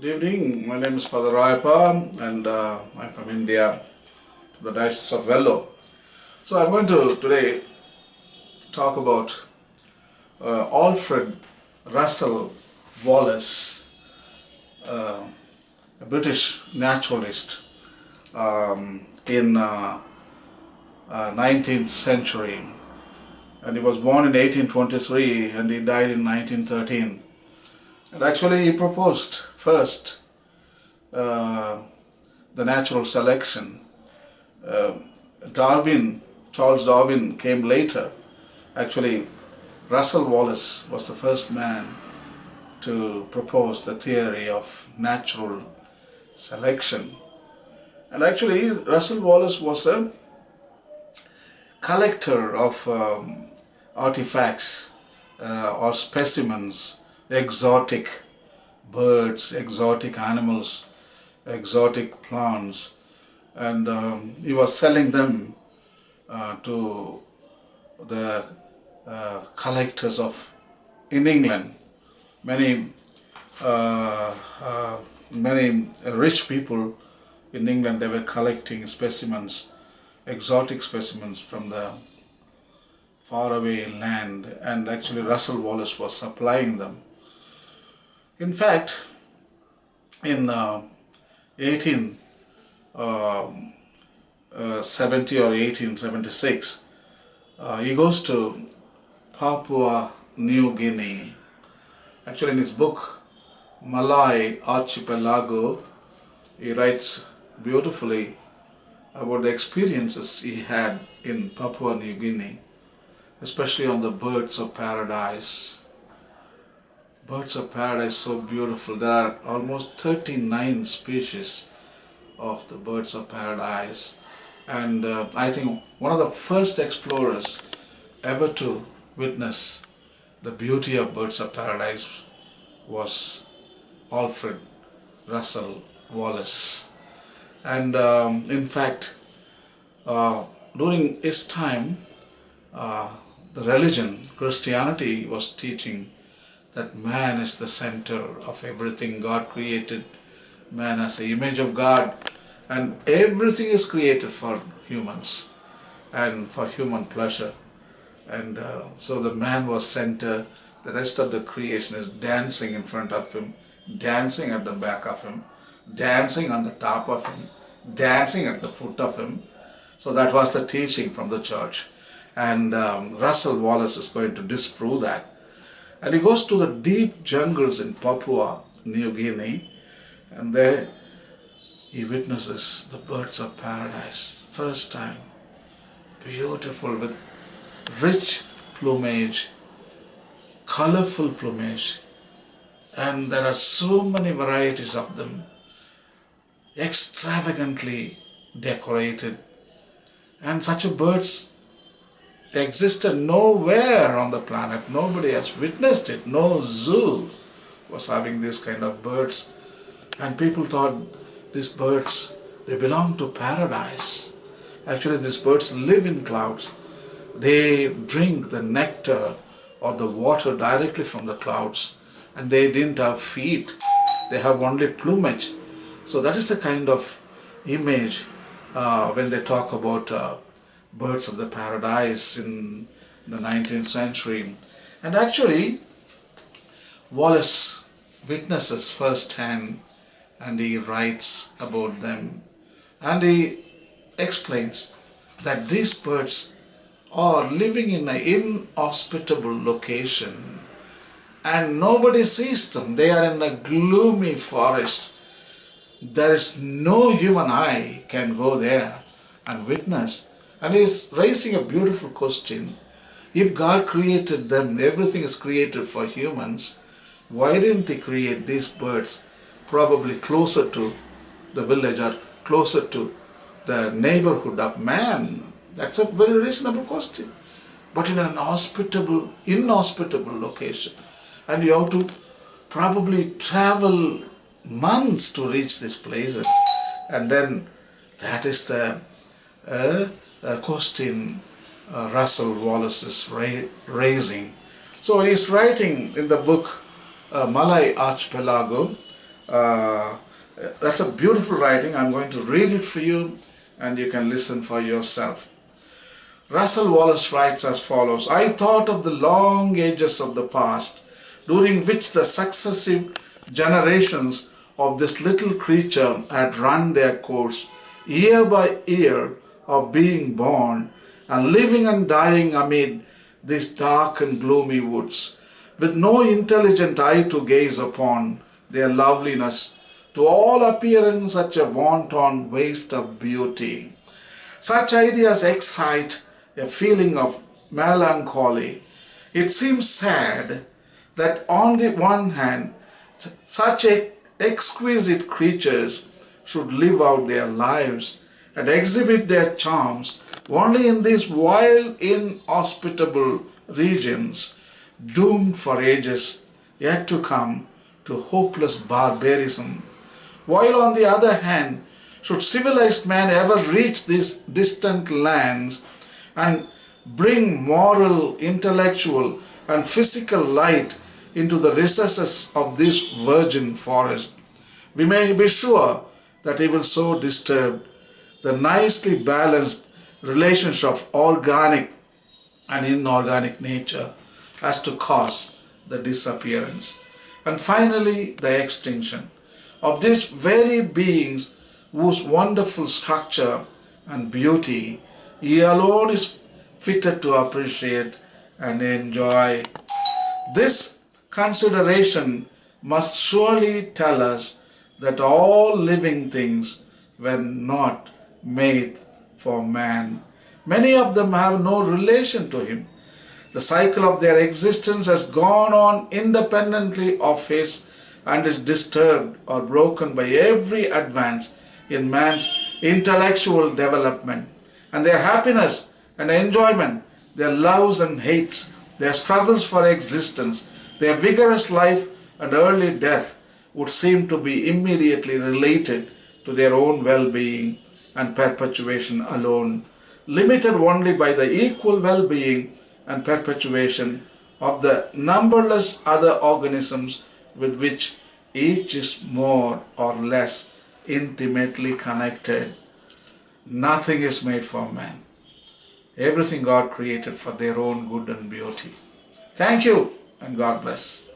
Good evening. My name is Father Rayappa and I'm from India, the Diocese of Vellore. So I'm going to today talk about Alfred Rusell Wallace, a British naturalist in 19th century, and he was born in 1823 and he died in 1913. And actually he proposed first the natural selection. Charles Darwin came later. Actually, Rusell Wallace was the first man to propose the theory of natural selection. And actually, Rusell Wallace was a collector of artifacts or specimens, exotic birds, exotic animals, exotic plants, and he was selling them to the collectors in England. Many rich people in England, they were collecting specimens, exotic specimens from the faraway land, and actually Rusell Wallace was supplying them. In fact, in 1870 or 1876, he goes to Papua New Guinea. Actually, in his book Malay, Archipelago, he writes beautifully about the experiences he had in Papua New Guinea, especially on the birds of paradise. Birds of paradise, so beautiful. There are almost 39 species of the birds of paradise, and I think one of the first explorers ever to witness the beauty of birds of paradise was Alfred Rusell Wallace. And in fact, during his time, the religion, Christianity, was teaching that man is the center of everything. God created man as the image of God, and everything is created for humans and for human pleasure. And so the man was center. The rest of the creation is dancing in front of him, dancing at the back of him, dancing on the top of him, dancing at the foot of him. So that was the teaching from the church. And Rusell Wallace is going to disprove that. And he goes to the deep jungles in Papua New Guinea, and there he witnesses the birds of paradise. First time. Beautiful, with rich plumage, colorful plumage, and there are so many varieties of them, extravagantly decorated. And such a birds existed nowhere on the planet. Nobody has witnessed it. No zoo was having this kind of birds. And people thought these birds, they belong to paradise. Actually, these birds live in clouds. They drink the nectar or the water directly from the clouds. And they didn't have feet. They have only plumage. So that is the kind of image when they talk about birds of the paradise in the 19th century. And actually, Wallace witnesses firsthand, and he writes about them. And he explains that these birds are living in an inhospitable location and nobody sees them. They are in a gloomy forest. There is no human eye can go there and witness. And he is raising a beautiful question. If God created them, everything is created for humans, why didn't he create these birds probably closer to the village or closer to the neighborhood of man? That's a very reasonable question. But in an inhospitable location, and you have to probably travel months to reach these places, and then that is the question Rusell Wallace is raising. So he is writing in the book Malay Archipelago Uh, that's a beautiful writing. I'm going to read it for you and you can listen for yourself. Rusell Wallace writes as follows: I thought of the long ages of the past, during which the successive generations of this little creature had run their course, year by year of being born and living and dying amid these dark and gloomy woods, with no intelligent eye to gaze upon their loveliness, to all appearance such a wanton waste of beauty. Such ideas excite a feeling of melancholy. It seems sad that on the one hand, such exquisite creatures should live out their lives and exhibit their charms only in these wild, inhospitable regions, doomed for ages yet to come to hopeless barbarism. While on the other hand, should civilized man ever reach these distant lands and bring moral, intellectual, and physical light into the recesses of this virgin forest, we may be sure that he will so disturb the nicely balanced relationship of organic and inorganic nature as to cause the disappearance and finally the extinction of these very beings whose wonderful structure and beauty he alone is fitted to appreciate and enjoy. This consideration must surely tell us that all living things were not made for man. Many of them have no relation to him. The cycle of their existence has gone on independently of his and is disturbed or broken by every advance in man's intellectual development. And their happiness and enjoyment, their loves and hates, their struggles for existence, their vigorous life and early death would seem to be immediately related to their own well-being and perpetuation alone, limited only by the equal well-being and perpetuation of the numberless other organisms with which each is more or less intimately connected. Nothing is made for man. Everything God created for their own good and beauty. Thank you and God bless.